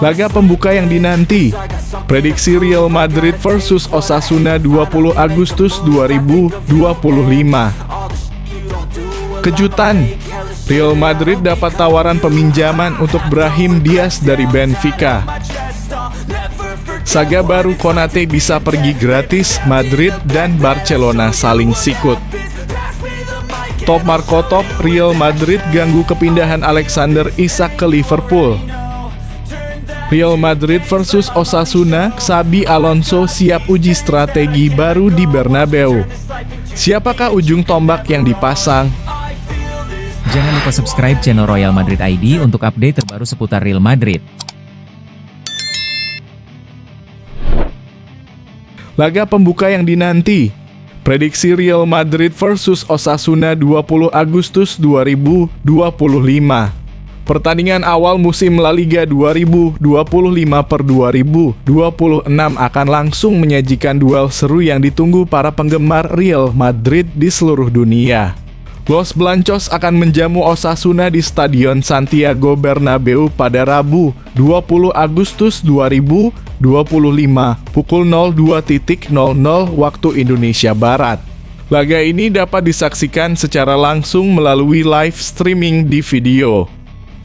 Laga pembuka yang dinanti. Prediksi Real Madrid versus Osasuna 20 Agustus 2025. Kejutan. Real Madrid dapat tawaran peminjaman untuk Brahim Diaz dari Benfica. Saga baru Konate bisa pergi gratis, Madrid dan Barcelona saling sikut. Top Marco Top, Real Madrid ganggu kepindahan Alexander Isak ke Liverpool. Real Madrid versus Osasuna, Xabi Alonso siap uji strategi baru di Bernabeu. Siapakah ujung tombak yang dipasang? Jangan lupa subscribe channel Royal Madrid ID untuk update terbaru seputar Real Madrid. Laga pembuka yang dinanti. Prediksi Real Madrid versus Osasuna 20 Agustus 2025. Pertandingan awal musim La Liga 2025/2026 akan langsung menyajikan duel seru yang ditunggu para penggemar Real Madrid di seluruh dunia. Los Blancos akan menjamu Osasuna di Stadion Santiago Bernabeu pada Rabu 20 Agustus 2025 pukul 02.00 waktu Indonesia Barat. Laga ini dapat disaksikan secara langsung melalui live streaming di video.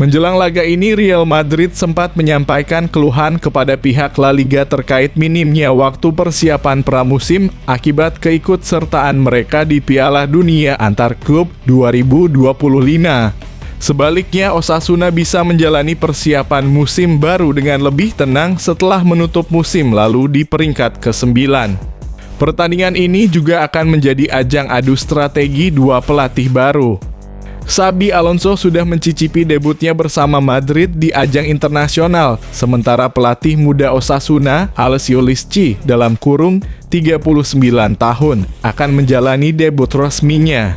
Menjelang laga ini, Real Madrid sempat menyampaikan keluhan kepada pihak La Liga terkait minimnya waktu persiapan pramusim akibat keikutsertaan mereka di Piala Dunia Antar Klub 2025. Sebaliknya, Osasuna bisa menjalani persiapan musim baru dengan lebih tenang setelah menutup musim lalu di peringkat ke-9. Pertandingan ini juga akan menjadi ajang adu strategi dua pelatih baru. Xabi Alonso sudah mencicipi debutnya bersama Madrid di ajang internasional, sementara pelatih muda Osasuna, Alessio Lisci, dalam kurung 39 tahun, akan menjalani debut resminya.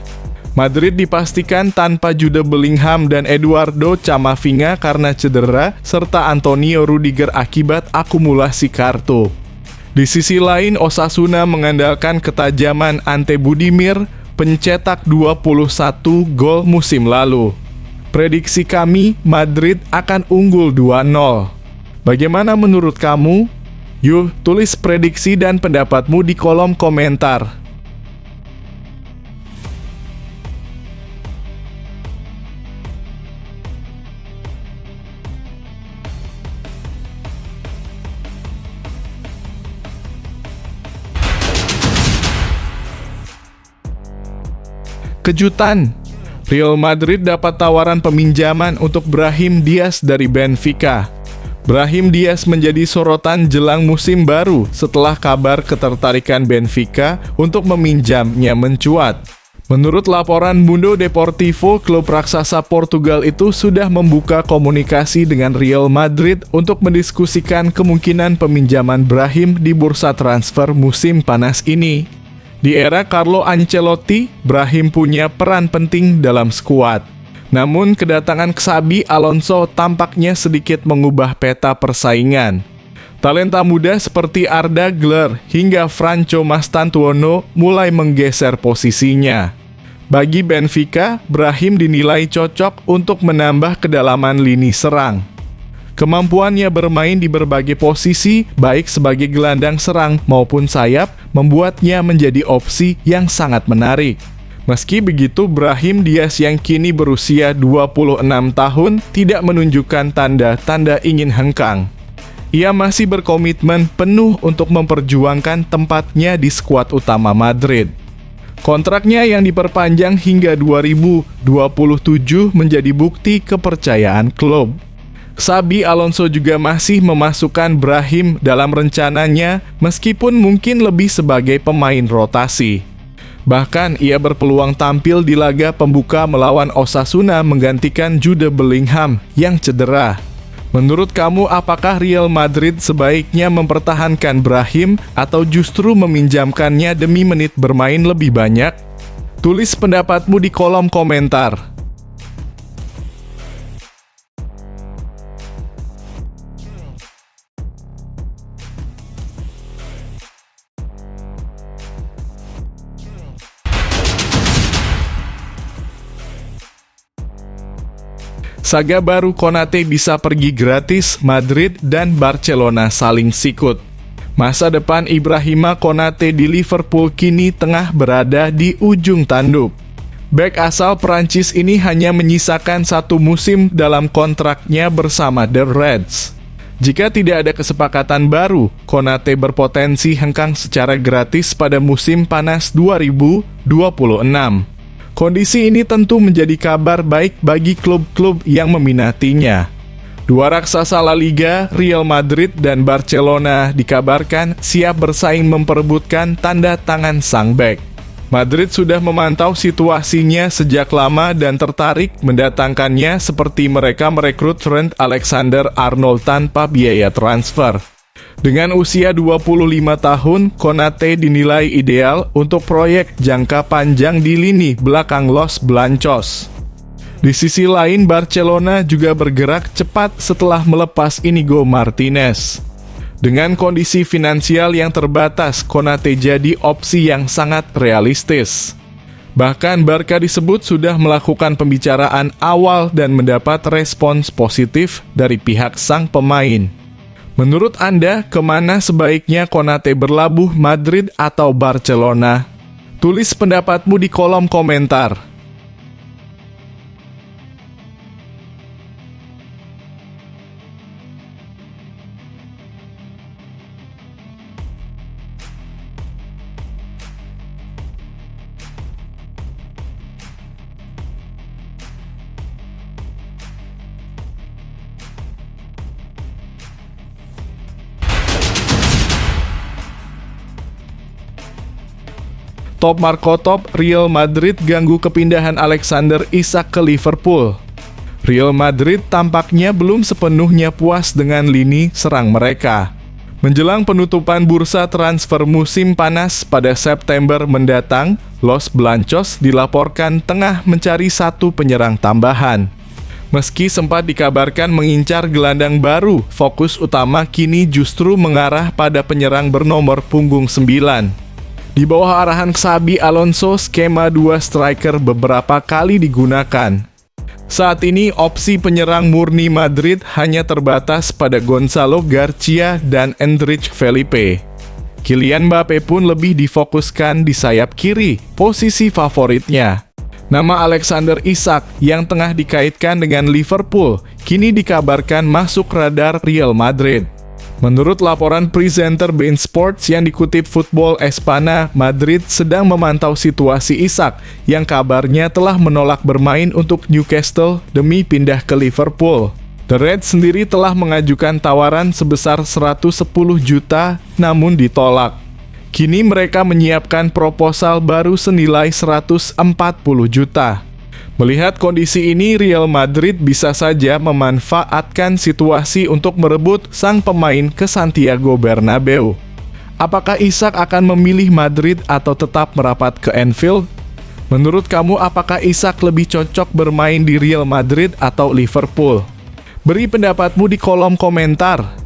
Madrid dipastikan tanpa Jude Bellingham dan Eduardo Camavinga karena cedera, serta Antonio Rudiger akibat akumulasi kartu. Di sisi lain, Osasuna mengandalkan ketajaman Ante Budimir, pencetak 21 gol musim lalu. Prediksi kami, Madrid akan unggul 2-0. Bagaimana menurut kamu? Yuk, tulis prediksi dan pendapatmu di kolom komentar. Kejutan. Real Madrid dapat tawaran peminjaman untuk Brahim Diaz dari Benfica. Brahim Diaz menjadi sorotan jelang musim baru setelah kabar ketertarikan Benfica untuk meminjamnya mencuat. Menurut laporan Mundo Deportivo, klub raksasa Portugal itu sudah membuka komunikasi dengan Real Madrid untuk mendiskusikan kemungkinan peminjaman Brahim di bursa transfer musim panas ini. Di era Carlo Ancelotti, Brahim punya peran penting dalam skuad. Namun kedatangan Xabi Alonso tampaknya sedikit mengubah peta persaingan. Talenta muda seperti Arda Güler hingga Franco Mastantuono mulai menggeser posisinya. Bagi Benfica, Brahim dinilai cocok untuk menambah kedalaman lini serang. Kemampuannya bermain di berbagai posisi, baik sebagai gelandang serang maupun sayap, membuatnya menjadi opsi yang sangat menarik. Meski begitu, Brahim Diaz yang kini berusia 26 tahun tidak menunjukkan tanda-tanda ingin hengkang. Ia masih berkomitmen penuh untuk memperjuangkan tempatnya di skuad utama Madrid. Kontraknya yang diperpanjang hingga 2027 menjadi bukti kepercayaan klub. Xabi Alonso juga masih memasukkan Brahim dalam rencananya meskipun mungkin lebih sebagai pemain rotasi. Bahkan ia berpeluang tampil di laga pembuka melawan Osasuna menggantikan Jude Bellingham yang cedera. Menurut kamu, apakah Real Madrid sebaiknya mempertahankan Brahim atau justru meminjamkannya demi menit bermain lebih banyak? Tulis pendapatmu di kolom komentar. Saga baru Konate bisa pergi gratis, Madrid dan Barcelona saling sikut. Masa depan Ibrahima Konate di Liverpool kini tengah berada di ujung tanduk. Bek asal Perancis ini hanya menyisakan 1 musim dalam kontraknya bersama The Reds. Jika tidak ada kesepakatan baru, Konate berpotensi hengkang secara gratis pada musim panas 2026. Kondisi ini tentu menjadi kabar baik bagi klub-klub yang meminatinya. Dua raksasa La Liga, Real Madrid dan Barcelona dikabarkan siap bersaing memperebutkan tanda tangan sang bek. Madrid sudah memantau situasinya sejak lama dan tertarik mendatangkannya seperti mereka merekrut Trent Alexander-Arnold tanpa biaya transfer. Dengan usia 25 tahun, Konate dinilai ideal untuk proyek jangka panjang di lini belakang Los Blancos. Di sisi lain, Barcelona juga bergerak cepat setelah melepas Inigo Martinez. Dengan kondisi finansial yang terbatas, Konate jadi opsi yang sangat realistis. Bahkan Barca disebut sudah melakukan pembicaraan awal dan mendapat respons positif dari pihak sang pemain. Menurut Anda, kemana sebaiknya Konate berlabuh, Madrid atau Barcelona? Tulis pendapatmu di kolom komentar. Top Marco Top, Real Madrid ganggu kepindahan Alexander Isak ke Liverpool. Real Madrid tampaknya belum sepenuhnya puas dengan lini serang mereka. Menjelang penutupan bursa transfer musim panas pada September mendatang, Los Blancos dilaporkan tengah mencari 1 penyerang tambahan. Meski sempat dikabarkan mengincar gelandang baru, fokus utama kini justru mengarah pada penyerang bernomor punggung 9. Di bawah arahan Xabi Alonso, skema 2 striker beberapa kali digunakan. Saat ini, opsi penyerang murni Madrid hanya terbatas pada Gonzalo Garcia dan Endrick Felipe. Kylian Mbappe pun lebih difokuskan di sayap kiri, posisi favoritnya. Nama Alexander Isak yang tengah dikaitkan dengan Liverpool, kini dikabarkan masuk radar Real Madrid. Menurut laporan presenter beIN Sports yang dikutip Football Espana, Madrid sedang memantau situasi Isak yang kabarnya telah menolak bermain untuk Newcastle demi pindah ke Liverpool. The Reds sendiri telah mengajukan tawaran sebesar 110 juta namun ditolak. Kini mereka menyiapkan proposal baru senilai 140 juta. Melihat kondisi ini, Real Madrid bisa saja memanfaatkan situasi untuk merebut sang pemain ke Santiago Bernabeu. Apakah Isak akan memilih Madrid atau tetap merapat ke Anfield? Menurut kamu, apakah Isak lebih cocok bermain di Real Madrid atau Liverpool? Beri pendapatmu di kolom komentar.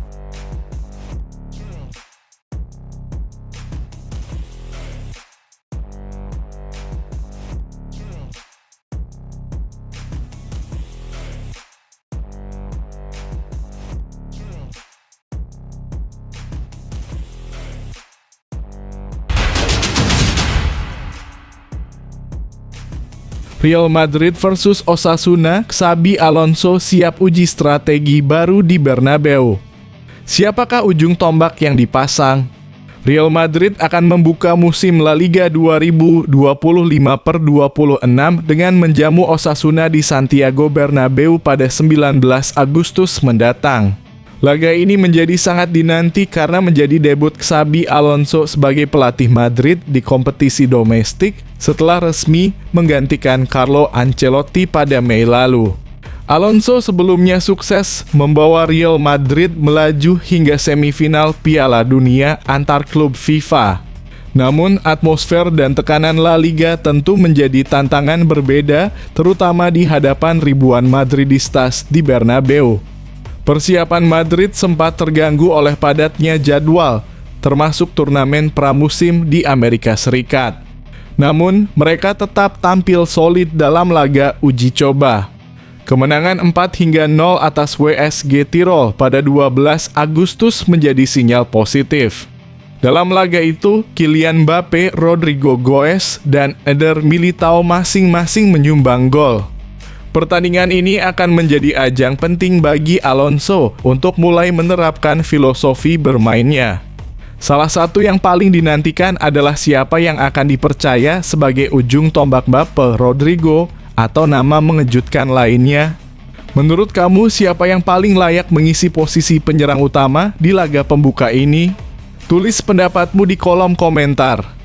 Real Madrid versus Osasuna, Xabi Alonso siap uji strategi baru di Bernabeu. Siapakah ujung tombak yang dipasang? Real Madrid akan membuka musim La Liga 2025/26 dengan menjamu Osasuna di Santiago Bernabeu pada 19 Agustus mendatang. Laga ini menjadi sangat dinanti karena menjadi debut Xabi Alonso sebagai pelatih Madrid di kompetisi domestik setelah resmi menggantikan Carlo Ancelotti pada Mei lalu. Alonso sebelumnya sukses membawa Real Madrid melaju hingga semifinal Piala Dunia antar klub FIFA. Namun, atmosfer dan tekanan La Liga tentu menjadi tantangan berbeda, terutama di hadapan ribuan Madridistas di Bernabeu. Persiapan Madrid sempat terganggu oleh padatnya jadwal, termasuk turnamen pramusim di Amerika Serikat. Namun, mereka tetap tampil solid dalam laga uji coba. Kemenangan 4-0 atas WSG Tirol pada 12 Agustus menjadi sinyal positif. Dalam laga itu, Kylian Mbappe, Rodrigo Goes, dan Eder Militao masing-masing menyumbang gol. Pertandingan ini akan menjadi ajang penting bagi Alonso untuk mulai menerapkan filosofi bermainnya. Salah satu yang paling dinantikan adalah siapa yang akan dipercaya sebagai ujung tombak Mbappe, Rodrigo, atau nama mengejutkan lainnya. Menurut kamu, siapa yang paling layak mengisi posisi penyerang utama di laga pembuka ini? Tulis pendapatmu di kolom komentar.